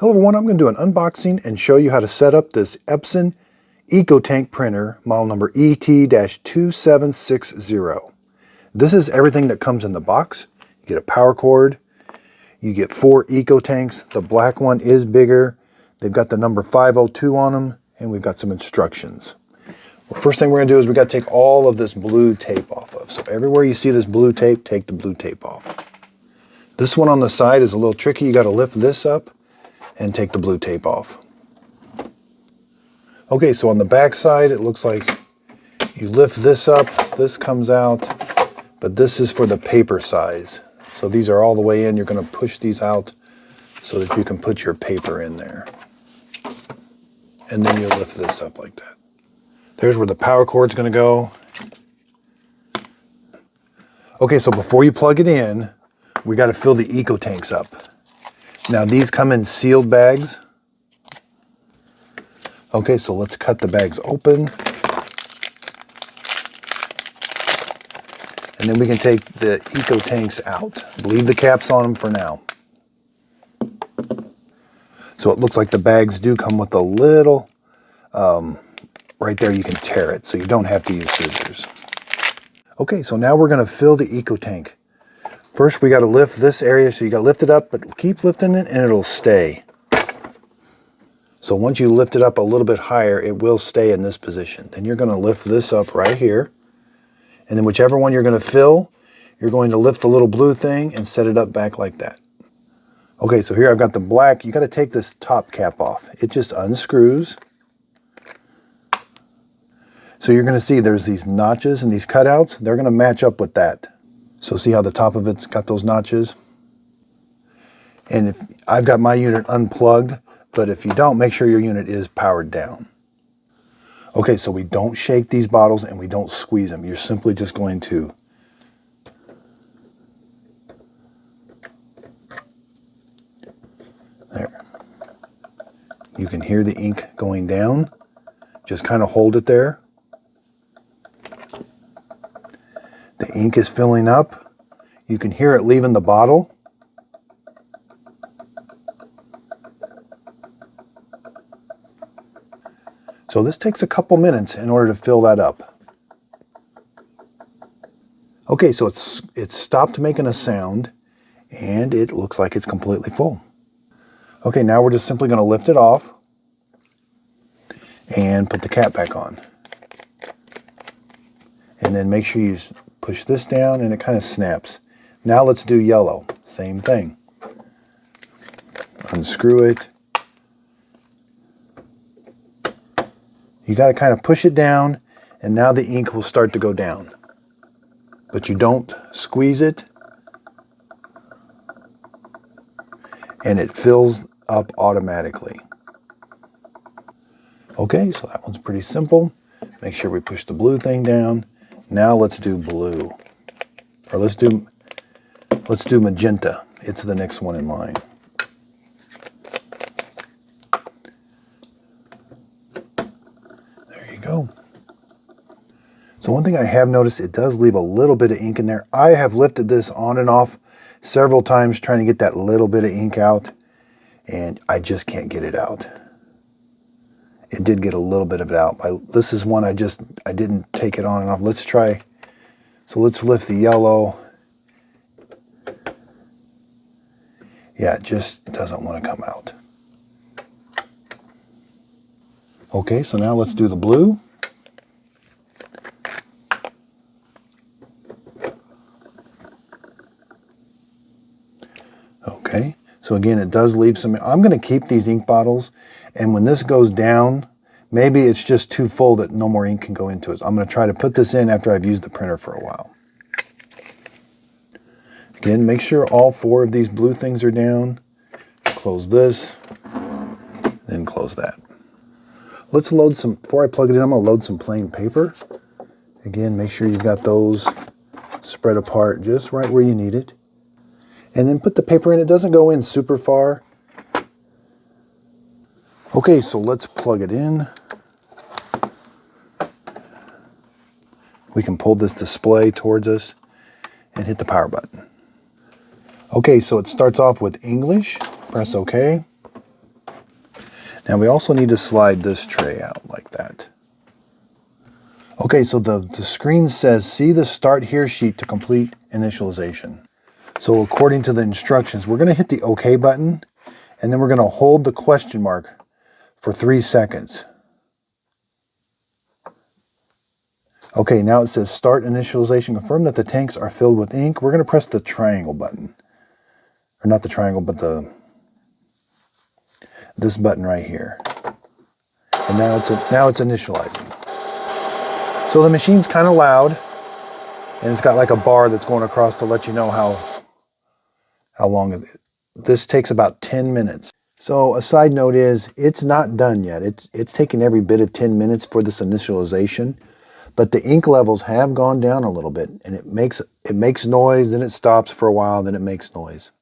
Hello everyone, I'm going to do an unboxing and show you how to set up this Epson EcoTank printer, model number ET2760. This is everything that comes in the box. You get a power cord, you get 4 EcoTanks. The black one is bigger. They've got the number 502 on them, and we've got some instructions. Well, first thing we're going to do is we got to take all of this blue tape off of. So everywhere you see this blue tape, take the blue tape off. This one on the side is a little tricky. You got to lift this up and take the blue tape off. Okay, so on the back side, it looks like you lift this up, this comes out, but this is for the paper size. So these are all the way in. You're going to push these out so that you can put your paper in there. And then you lift this up like that. There's where the power cord's going to go. Okay, so before you plug it in, we got to fill the EcoTanks up. Now these come in sealed bags. Okay, so let's cut the bags open. And then we can take the EcoTanks out. Leave the caps on them for now. So it looks like the bags do come with a little, right there you can tear it, so you don't have to use scissors. Okay, so now we're going to fill the EcoTank. First, we got to lift this area, so you got to lift it up, but keep lifting it and it'll stay. So once you lift it up a little bit higher, it will stay in this position. Then you're going to lift this up right here. And then whichever one you're going to fill, you're going to lift the little blue thing and set it up back like that. Okay, so here I've got the black. You got to take this top cap off. It just unscrews. So you're going to see there's these notches and these cutouts. They're going to match up with that. So see how the top of it's got those notches? And if I've got my unit unplugged, but if you don't, make sure your unit is powered down. Okay, so we don't shake these bottles and we don't squeeze them. You're simply just going to there. You can hear the ink going down. Just kind of hold it there. The ink is filling up. You can hear it leaving the bottle. So this takes a couple minutes in order to fill that up. Okay, so it's stopped making a sound and it looks like it's completely full. Okay, now we're just simply going to lift it off and put the cap back on. And then make sure you push this down and it kind of snaps. Now let's do yellow. Same thing. Unscrew it. You got to kind of push it down and now the ink will start to go down. But you don't squeeze it. And it fills up automatically. Okay, so that one's pretty simple. Make sure we push the blue thing down. Now let's do blue. Or let's do magenta. It's the next one in line. There you go. So one thing I have noticed, it does leave a little bit of ink in there. I have lifted this on and off several times trying to get that little bit of ink out, and I just can't get it out. It did get a little bit of it out. This is one I didn't take it on and off. Let's try. So let's lift the yellow. Yeah, it just doesn't want to come out. Okay, so now let's do the blue. Okay, so again, it does leave some. I'm going to keep these ink bottles, and when this goes down, maybe it's just too full that no more ink can go into it. I'm going to try to put this in after I've used the printer for a while. Again, make sure all 4 of these blue things are down. Close this, then close that. Let's load some, before I plug it in, I'm going to load some plain paper. Again, make sure you've got those spread apart just right where you need it. And then put the paper in. It doesn't go in super far. Okay, so let's plug it in. We can pull this display towards us and hit the power button. Okay, so it starts off with English. Press OK. Now we also need to slide this tray out like that. Okay, so the screen says, see the Start Here sheet to complete initialization. So according to the instructions, we're going to hit the OK button, and then we're going to hold the question mark for 3 seconds. Okay, now it says Start Initialization. Confirm that the tanks are filled with ink. We're going to press the triangle button. Or not the triangle, but this button right here. And now it's initializing. So the machine's kind of loud, and it's got like a bar that's going across to let you know how long it is. This takes about 10 minutes. So a side note is, it's not done yet. It's taking every bit of 10 minutes for this initialization, but the ink levels have gone down a little bit, and it makes noise, then it stops for a while, then it makes noise.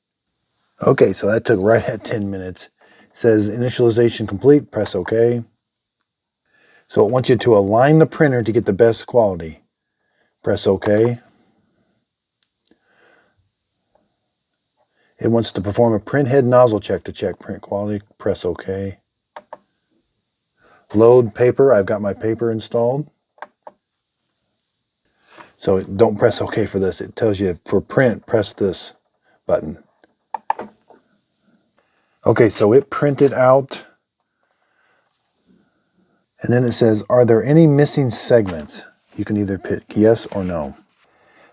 Okay, so that took right at 10 minutes. It says initialization complete, press OK. So it wants you to align the printer to get the best quality. Press OK. It wants to perform a print head nozzle check to check print quality. Press OK. Load paper. I've got my paper installed. So don't press OK for this. It tells you for print, press this button. Okay, so it printed out. And then it says, are there any missing segments? You can either pick yes or no.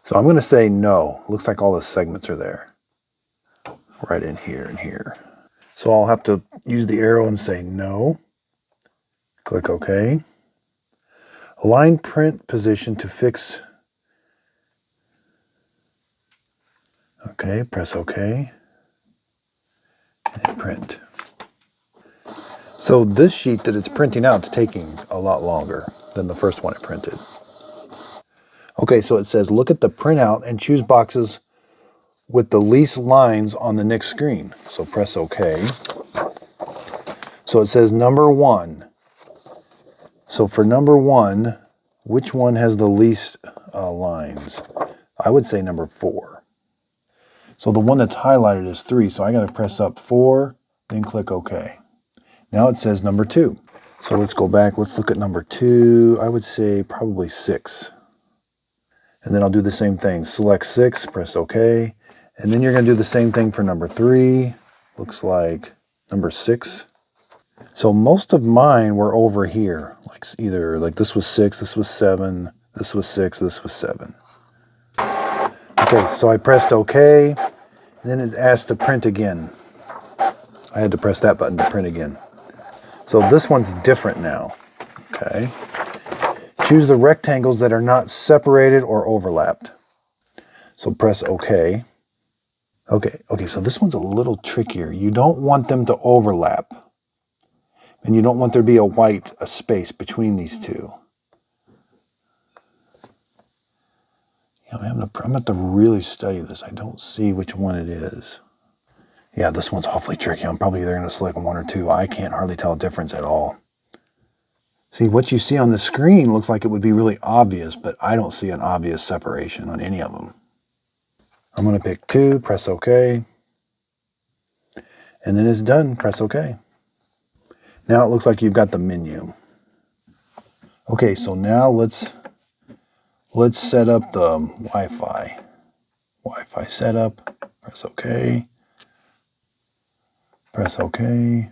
So I'm going to say no. Looks like all the segments are there. Right in here and here. So I'll have to use the arrow and say no. Click OK. Align print position to fix. Okay, press OK. And print. So this sheet that it's printing out is taking a lot longer than the first one it printed. Okay, so it says look at the printout and choose boxes with the least lines on the next screen. So press OK. So it says number 1. So for number 1, which one has the least lines? I would say number 4. So the one that's highlighted is 3, so I got to press up 4, then click OK. Now it says number 2. So let's go back. Let's look at number 2. I would say probably 6. And then I'll do the same thing. Select 6, press OK. And then you're going to do the same thing for number 3. Looks like number 6. So most of mine were over here. Like either like this was 6, this was 7, this was 6, this was 7. Okay, so I pressed OK. And then it asked to print again. I had to press that button to print again. So this one's different now. Okay. Choose the rectangles that are not separated or overlapped. So press OK. Okay, so this one's a little trickier. You don't want them to overlap. And you don't want there to be a space between these two. You know, I'm going to have to really study this. I don't see which one it is. Yeah, this one's awfully tricky. I'm probably either going to select 1 or 2. I can't hardly tell a difference at all. See, what you see on the screen looks like it would be really obvious, but I don't see an obvious separation on any of them. I'm going to pick 2, press OK. And then it's done, press OK. Now it looks like you've got the menu. Okay, so now let's set up the Wi-Fi. Wi-Fi setup, press OK. Press OK.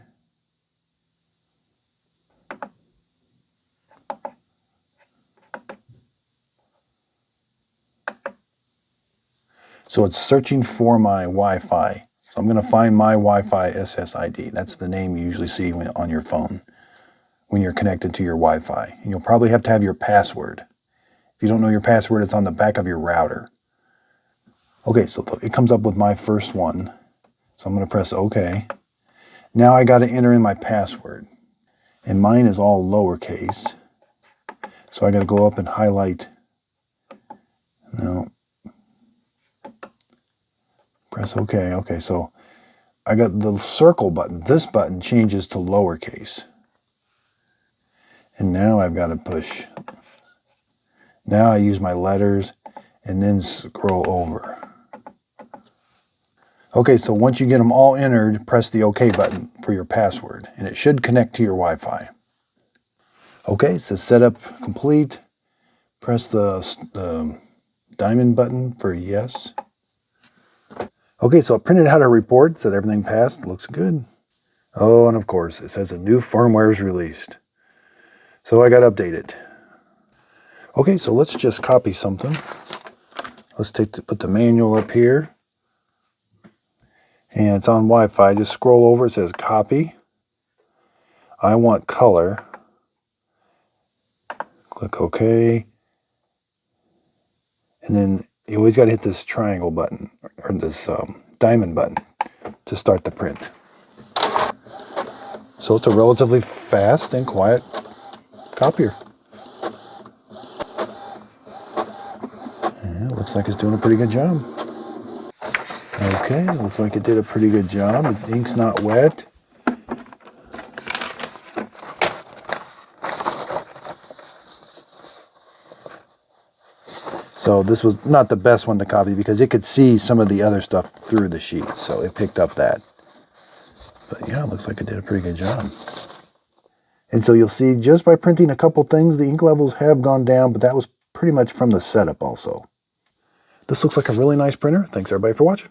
So it's searching for my Wi-Fi. So I'm going to find my Wi-Fi SSID. That's the name you usually see on your phone when you're connected to your Wi-Fi. And you'll probably have to have your password. If you don't know your password, it's on the back of your router. Okay, so it comes up with my first one. So I'm going to press OK. Now I got to enter in my password. And mine is all lowercase. So I got to go up and highlight. No. Press OK. Okay, so I got the circle button. This button changes to lowercase. And now I've got to push. Now I use my letters and then scroll over. Okay, so once you get them all entered, press the OK button for your password, and it should connect to your Wi-Fi. Okay, so setup complete. Press the diamond button for yes. Okay, so I printed out a report, said everything passed, looks good. Oh, and of course, it says a new firmware is released. So I got to update it. Okay, so let's just copy something. Let's put the manual up here. And it's on Wi-Fi. Just scroll over, it says copy. I want color. Click OK. And then you always got to hit this triangle button, or this diamond button, to start the print. So it's a relatively fast and quiet copier. Yeah, looks like it's doing a pretty good job. Okay, looks like it did a pretty good job. The ink's not wet. So this was not the best one to copy because it could see some of the other stuff through the sheet, so it picked up that. But yeah, it looks like it did a pretty good job. And so you'll see just by printing a couple things, the ink levels have gone down, but that was pretty much from the setup also. This looks like a really nice printer. Thanks everybody for watching.